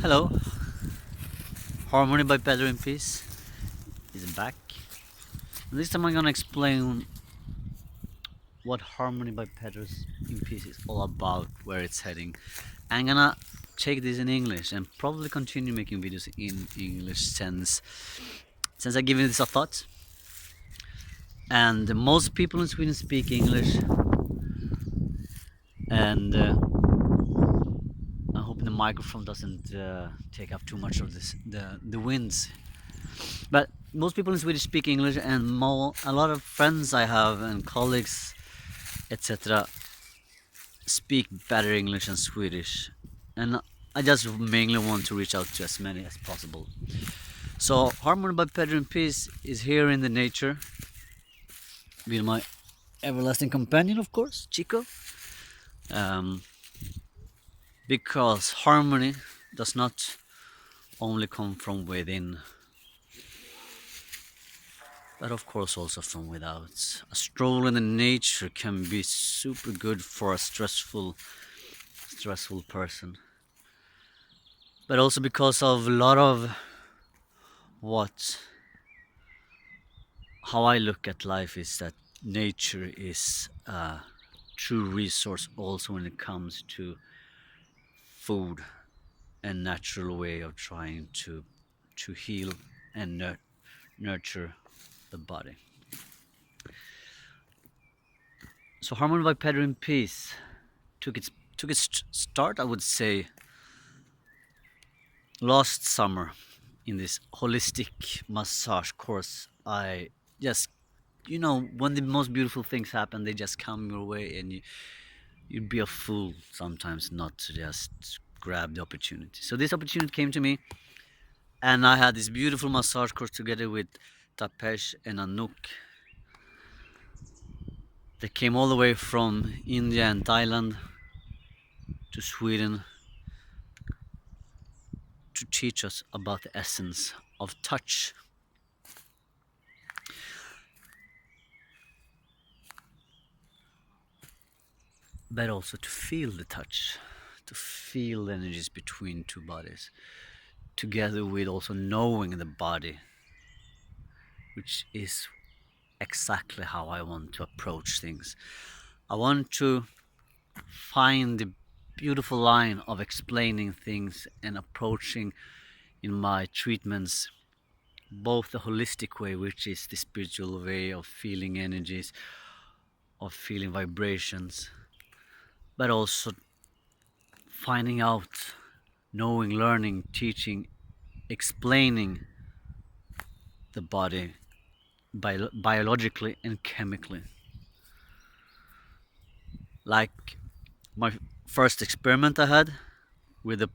Hello, Harmony by PedroInPeace is back. This time I'm gonna explain what Harmony by PedroInPeace is all about, where it's heading. I'm gonna take this in English and probably continue making videos in English since I've given this a thought. And most people in Sweden speak English, and I'm hoping the microphone doesn't take up too much of the winds. But most people in Sweden speak English, and a lot of friends I have and colleagues, etc., speak better English than Swedish. And I just mainly want to reach out to as many as possible. So Harmony by Pedro and Peace is here in the nature with my everlasting companion, of course, Chico. Um, because harmony does not only come from within, but of course also from without. A stroll in the nature can be super good for a stressful person, but also because of a lot of how I look at life is that nature is a true resource also when it comes to food and natural way of trying to heal and nurture the body. So Harmony by Pedro in Peace took its start, I would say, last summer in this holistic massage course. I just, when the most beautiful things happen, they just come your way, and you'd be a fool sometimes not to just grab the opportunity. So this opportunity came to me, and I had this beautiful massage course together with Tapesh and Anouk. They came all the way from India and Thailand to Sweden to teach us about the essence of touch. But also to feel the touch, to feel the energies between two bodies, together with also knowing the body, which is exactly how I want to approach things. I want to find the beautiful line of explaining things and approaching in my treatments both the holistic way, which is the spiritual way of feeling energies, of feeling vibrations, but also finding out, knowing, learning, teaching, explaining the body biologically and chemically. Like my first experiment I had with a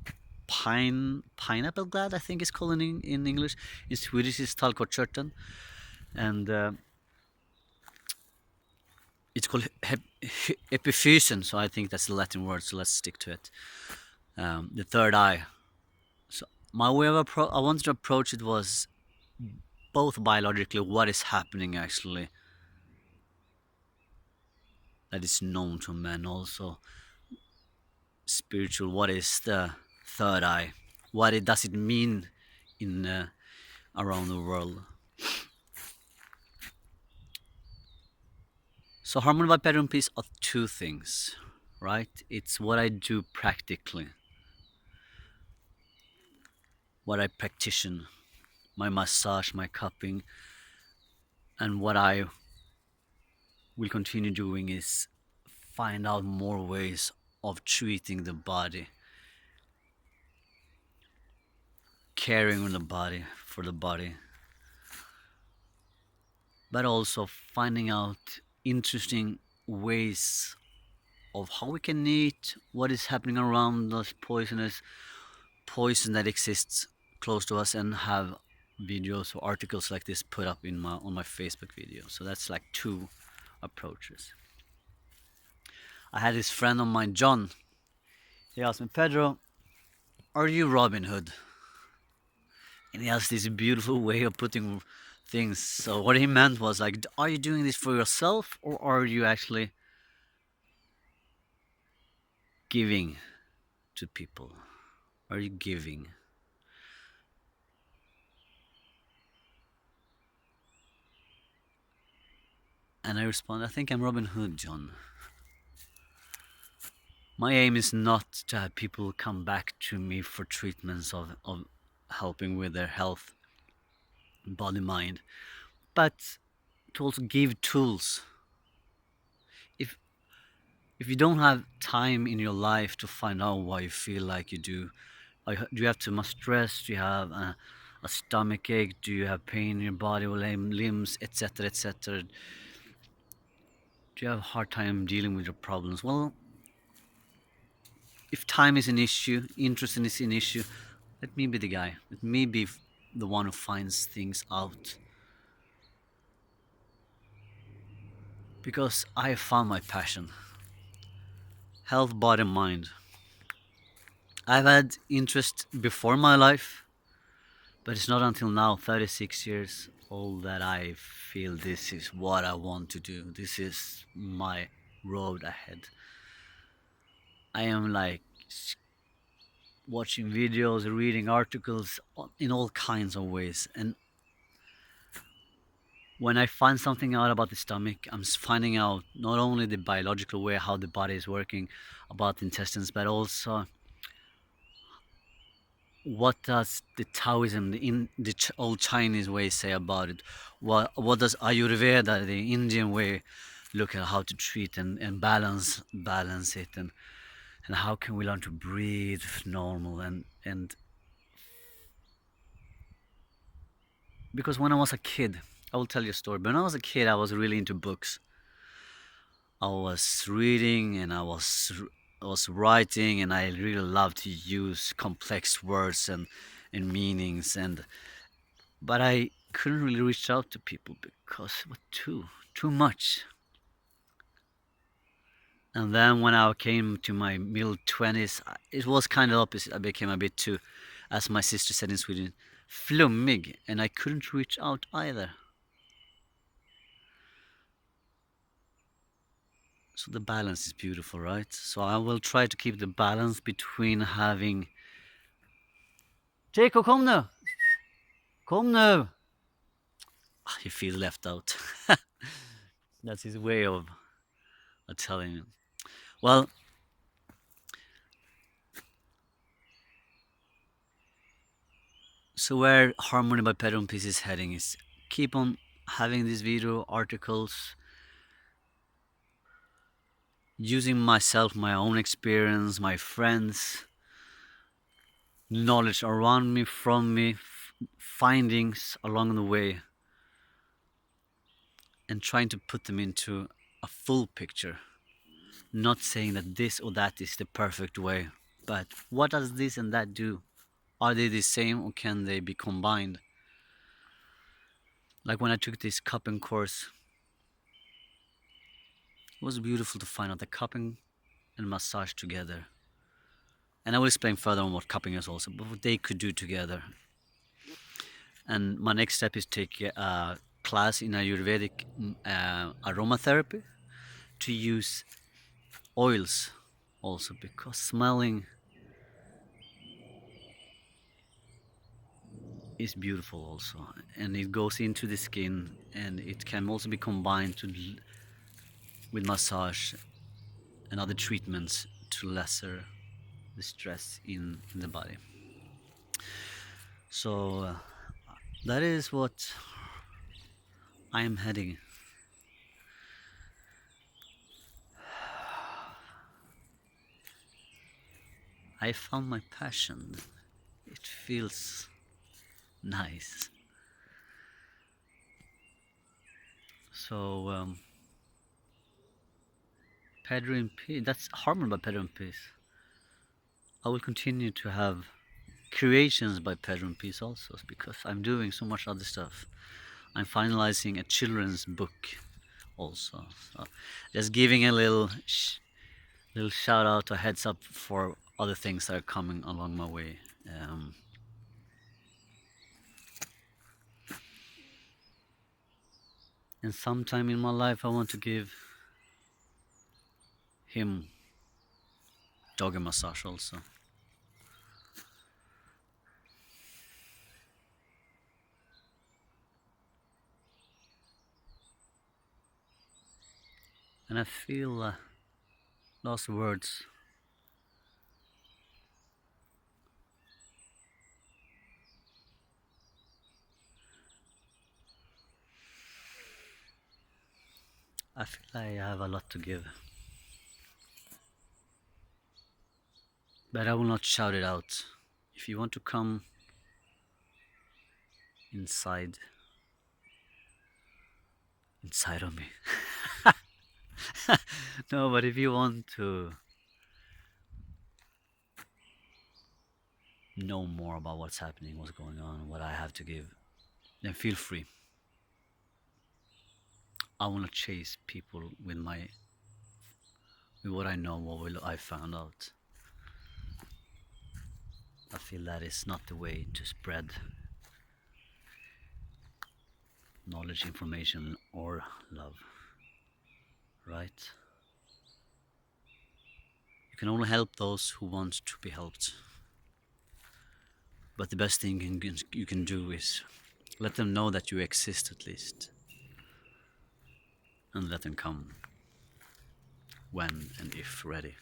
pineapple gland, I think it's called in English. In Swedish it's tallkottkörteln, and it's called epiphysen, so I think that's the Latin word, so let's stick to it. The third eye. So my way of I wanted to approach it was both biologically, what is happening actually that is known to men, also spiritual, what is the third eye, does it mean in around the world. So Harmony by Pedro and Peace are two things, right? It's what I do practically, what I practice, my massage, my cupping, and what I will continue doing is find out more ways of treating the body, caring on the body, for the body, but also finding out interesting ways of how we can eat, what is happening around us, poison that exists close to us, and have videos or articles like this put up on my Facebook video. So that's like two approaches. I had this friend of mine, John. He asked me, Pedro, are you Robin Hood? And he has this beautiful way of putting things. So what he meant was like, are you doing this for yourself, or are you actually giving to people? Are you giving? And I respond, I think I'm Robin Hood, John. My aim is not to have people come back to me for treatments of helping with their health, body, mind, but to also give tools. If if you don't have time in your life to find out why you feel like you do, do you have too much stress? Do you have a stomach ache? Do you have pain in your body or limbs, etc., etc.? Do you have a hard time dealing with your problems? Well, if time is an issue, interest is an issue, let me be the guy. Let me be the one who finds things out. Because I found my passion. Health, body, mind. I've had interest before my life, but it's not until now, 36 years old, that I feel this is what I want to do. This is my road ahead. I am like watching videos, reading articles in all kinds of ways. And when I find something out about the stomach, I'm finding out not only the biological way, how the body is working, about the intestines, but also what does the Taoism, the old Chinese way, say about it? What does Ayurveda, the Indian way, look at how to treat and balance it, and how can we learn to breathe normal and because when I was a kid, I will tell you a story. But when I was a kid, I was really into books. I was reading and I was writing, and I really loved to use complex words and meanings, but I couldn't really reach out to people because it was too much. And then when I came to my middle 20s, it was kind of opposite. I became a bit too, as my sister said in Sweden, flummig, and I couldn't reach out either. So the balance is beautiful, right? So I will try to keep the balance between having Jacob, kom nu! Kom nu! He feels left out. That's his way of telling him. Well, so where Harmony by PedroInPeace is heading is keep on having these video articles, using myself, my own experience, my friends, knowledge around me, from me, findings along the way, and trying to put them into a full picture. Not saying that this or that is the perfect way, but what does this and that do? Are they the same or can they be combined? Like when I took this cupping course, it was beautiful to find out that cupping and massage together. And I will explain further on what cupping is also, but what they could do together. And my next step is take a class in Ayurvedic aromatherapy to use oils also, because smelling is beautiful also, and it goes into the skin, and it can also be combined with massage and other treatments to lesser the stress in the body. So that is what I am heading. I found my passion. It feels nice. So PedroInPeace, that's Harmony by PedroInPeace. I will continue to have creations by PedroInPeace also, because I'm doing so much other stuff. I'm finalizing a children's book also. So just giving a little shout out, a heads up for other things that are coming along my way. And sometime in my life, I want to give him doggy massage also. And I feel last words. I feel I have a lot to give, but I will not shout it out. If you want to come inside, inside of me, no, but if you want to know more about what's happening, what's going on, what I have to give, then feel free. I want to chase people with with what I know, I found out. I feel that is not the way to spread knowledge, information, or love, right? You can only help those who want to be helped. But the best thing you can do is let them know that you exist at least, and let them come when and if ready.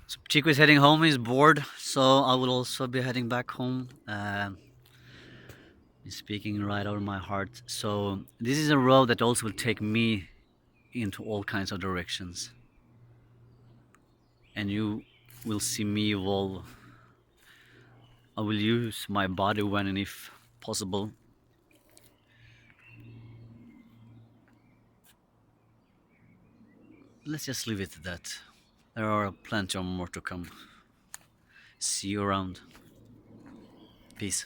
So Chico is heading home. He's bored, so I will also be heading back home. He's speaking right out of my heart. So this is a road that also will take me into all kinds of directions, and you will see me evolve. I will use my body when and if possible. Let's just leave it at that. There are plenty of more to come. See you around. Peace.